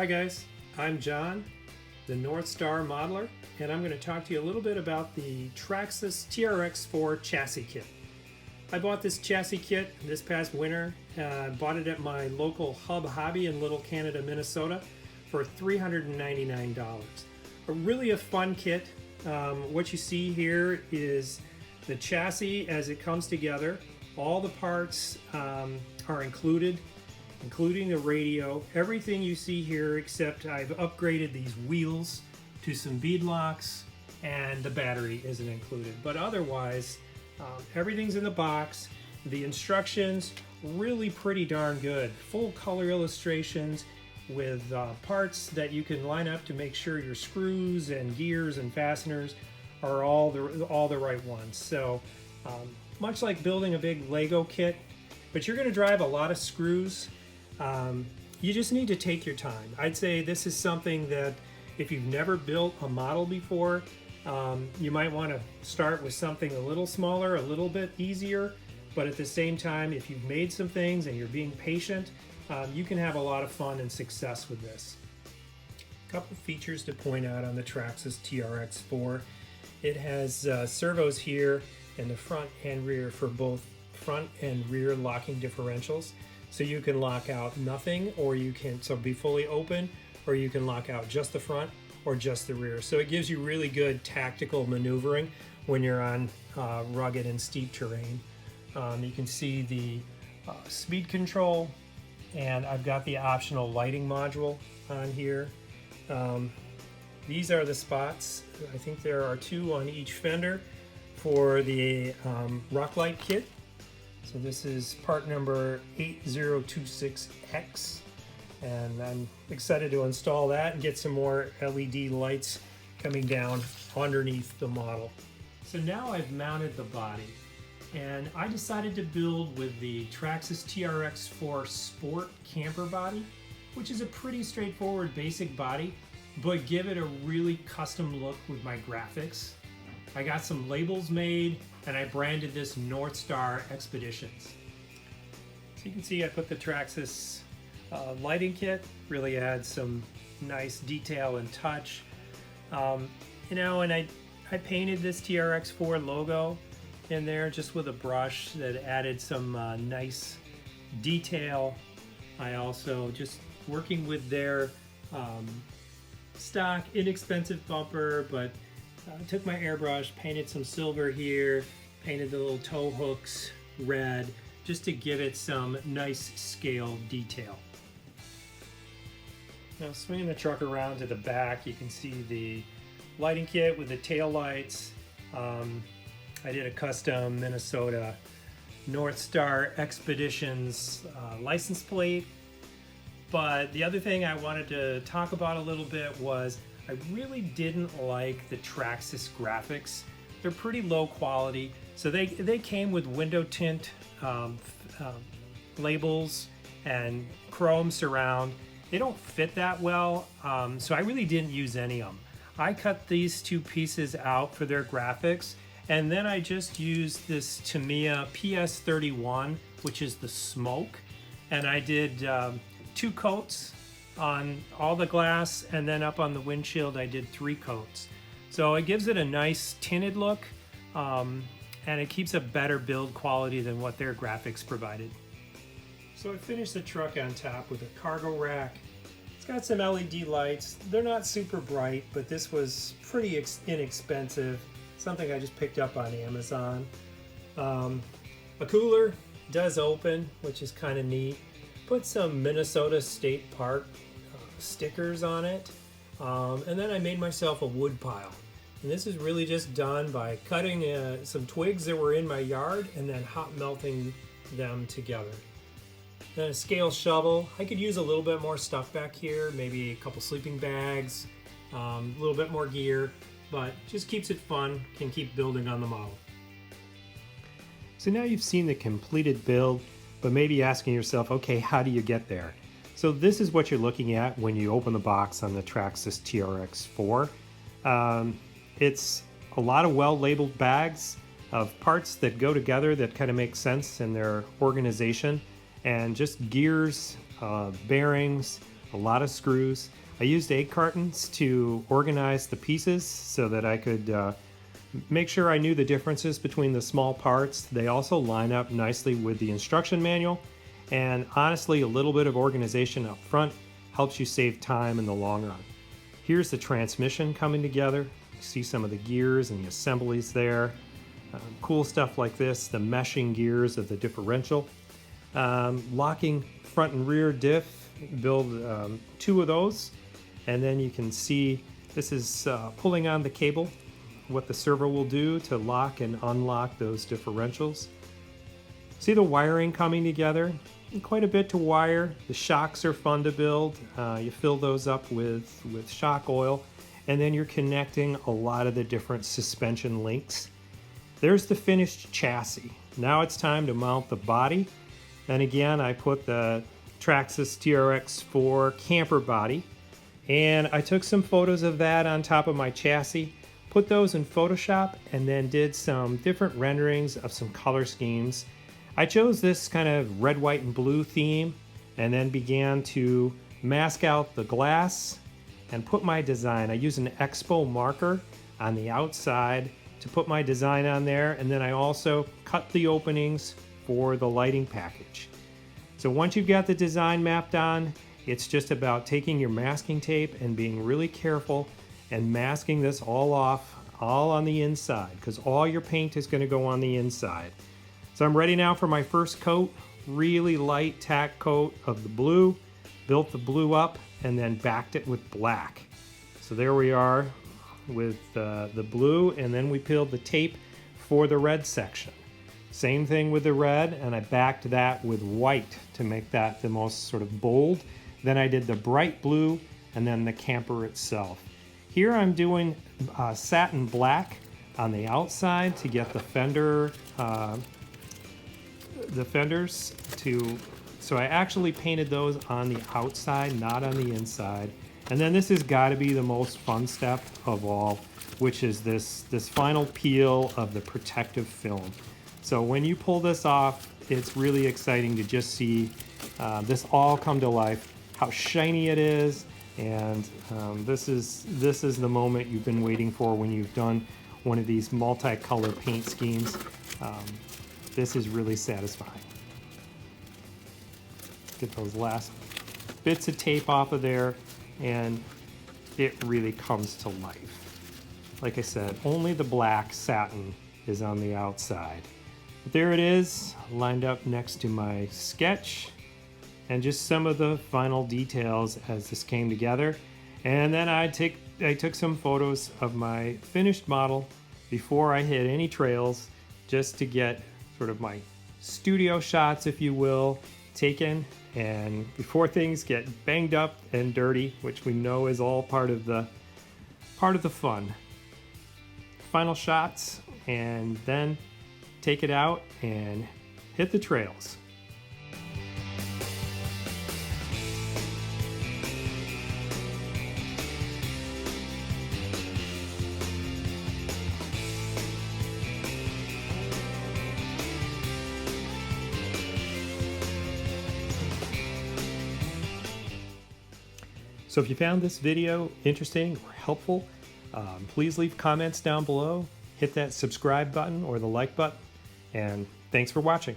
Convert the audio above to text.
Hi guys, I'm John, the North Star Modeler, and I'm going to talk to you a little bit about the Traxxas TRX4 Chassis Kit. I bought this chassis kit this past winter. Bought it at my local Hub Hobby in Little Canada, Minnesota for $399. Really a fun kit. What you see here is the chassis as it comes together. All the parts are included, including the radio. Everything you see here, except I've upgraded these wheels to some bead locks, and the battery isn't included. But otherwise, everything's in the box. The instructions, really pretty darn good. Full color illustrations with parts that you can line up to make sure your screws and gears and fasteners are all the right ones. So much like building a big Lego kit, but you're going to drive a lot of screws. You just need to take your time. I'd say this is something that if you've never built a model before, you might want to start with something a little smaller, a little bit easier, but at the same time, if you've made some things and you're being patient, you can have a lot of fun and success with this. A couple features to point out on the Traxxas TRX4. It has servos here in the front and rear for both front and rear locking differentials. So you can lock out nothing, or you can be fully open, or you can lock out just the front or just the rear. So it gives you really good tactical maneuvering when you're on rugged and steep terrain. You can see the speed control, and I've got the optional lighting module on here. These are the spots. I think there are 2 on each fender for the rock light kit. So this is part number 8026X, and I'm excited to install that and get some more LED lights coming down underneath the model. So now I've mounted the body, and I decided to build with the Traxxas TRX4 Sport camper body, which is a pretty straightforward basic body, but give it a really custom look with my graphics. I got some labels made, and I branded this North Star Expeditions. So you can see I put the Traxxas lighting kit, really adds some nice detail and touch. You know, and I painted this TRX4 logo in there just with a brush that added some nice detail. I also, just working with their stock inexpensive bumper, but took my airbrush, painted some silver here, painted the little tow hooks red, just to give it some nice scale detail. Now swinging the truck around to the back, you can see the lighting kit with the tail lights. I did a custom Minnesota North Star Expeditions license plate. But the other thing I wanted to talk about a little bit was I really didn't like the Traxxas graphics. They're pretty low quality. So they came with window tint labels and chrome surround. They don't fit that well, so I really didn't use any of them. I cut these 2 pieces out for their graphics, and then I just used this Tamiya PS31, which is the smoke, and I did 2 coats on all the glass, and then up on the windshield I did 3 coats. So it gives it a nice tinted look, and it keeps a better build quality than what their graphics provided. So I finished the truck on top with a cargo rack. It's got some LED lights. They're not super bright, but this was pretty inexpensive. Something I just picked up on Amazon. A cooler does open, which is kind of neat. Put some Minnesota State Park stickers on it, and then I made myself a wood pile, and this is really just done by cutting some twigs that were in my yard and then hot melting them together. Then a scale shovel. I could use a little bit more stuff back here, maybe a couple sleeping bags, a little bit more gear, but just keeps it fun, can keep building on the model. So now you've seen the completed build, but maybe asking yourself, okay, how do you get there? So this is what you're looking at when you open the box on the Traxxas TRX4. It's a lot of well-labeled bags of parts that go together that kind of make sense in their organization, and just gears, bearings, a lot of screws. I used egg cartons to organize the pieces so that I could make sure I knew the differences between the small parts. They also line up nicely with the instruction manual, and honestly, a little bit of organization up front helps you save time in the long run. Here's the transmission coming together. You see some of the gears and the assemblies there. Cool stuff like this, the meshing gears of the differential. Locking front and rear diff, build 2 of those, and then you can see this is pulling on the cable, what the servo will do to lock and unlock those differentials. See the wiring coming together? Quite a bit to wire. The shocks are fun to build. You fill those up with shock oil, and then you're connecting a lot of the different suspension links. There's the finished chassis. Now it's time to mount the body. And again, I put the Traxxas TRX4 camper body, and I took some photos of that on top of my chassis, put those in Photoshop, and then did some different renderings of some color schemes. I chose this kind of red, white, and blue theme, and then began to mask out the glass and put my design. I used an Expo marker on the outside to put my design on there, and then I also cut the openings for the lighting package. So once you've got the design mapped on, it's just about taking your masking tape and being really careful and masking this all off, all on the inside, because all your paint is going to go on the inside. So I'm ready now for my first coat, really light tack coat of the blue, built the blue up, and then backed it with black. So there we are with the blue, and then we peeled the tape for the red section. Same thing with the red, and I backed that with white to make that the most sort of bold. Then I did the bright blue, and then the camper itself. Here I'm doing satin black on the outside to get the fenders so I actually painted those on the outside, not on the inside. And then this has got to be the most fun step of all, which is this final peel of the protective film. So when you pull this off, it's really exciting to just see this all come to life, how shiny it is, and this is the moment you've been waiting for when you've done one of these multicolor paint schemes. This is really satisfying. Get those last bits of tape off of there, and it really comes to life. Like I said, only the black satin is on the outside. But there it is, lined up next to my sketch, and just some of the final details as this came together. And then I took some photos of my finished model before I hit any trails, just to get sort of my studio shots, if you will, taken, and before things get banged up and dirty, which we know is all part of the fun. Final shots, and then take it out and hit the trails. So if you found this video interesting or helpful, please leave comments down below, hit that subscribe button or the like button, and thanks for watching.